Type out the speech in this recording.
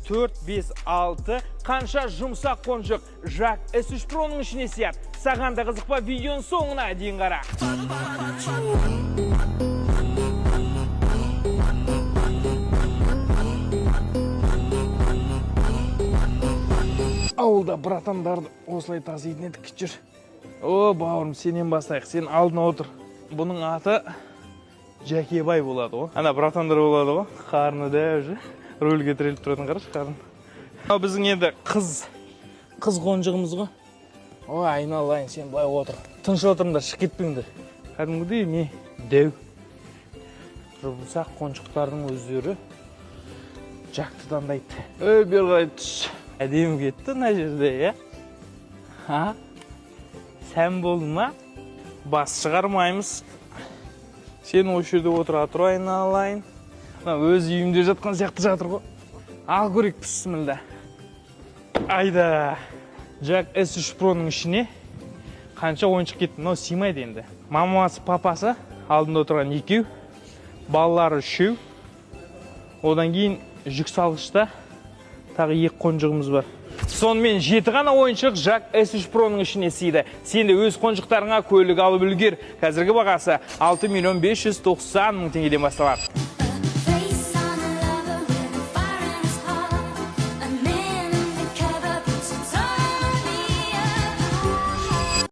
4, 5, 6 қанша жұмсақ қонжық Jak S3 Pro'ның ішіне сияды. Саған да қызық па, видеоның соңына дейін қара. Ауылда братандарды осылай таситын едік жүр. О, бауырым, сенен бастайық. Сен алдына отыр. Бұның аты Жәкебай болады ғой. Ана братандар болады ғой. Қарны да уже рөлге тіреліп тұратын қараш қарын. Ал біздің енді қыз қонжығымыз ғой. Ой, айналайын, сен былай отыр. Тыныш отырыңдар, шығып кетпеңдер. Кәдімгідей не дәу. Жұмсақ қонжықтардың өздері Жақты таңдайды. Ой, бері қарай түс. Әдемі кетті мына жерде, иә? Сән болды ма? Бас шығармаймыз. Сен осы жерде отыра тұр, айналайын. Өз үйімде жатқан сияқты жатыр ғой. Ал көрейік, бісмілда. Айда. Jak S3 Pro'ның ішіне қанша ойыншық кетті, мынау сыймайды енді. Мамасы, папасы алдында отырған 2, балалары 3. Одан кейін жүк салғышта тағы 2 қонжығымыз бар. Сонымен 7 ғана ойыншық Jak S3 Pro'ның ішіне сыйды. Сен де өз қонжықтарыңа көлік алып үлгер. Қазіргі бағасы 6 590 000 теңгеден басталады.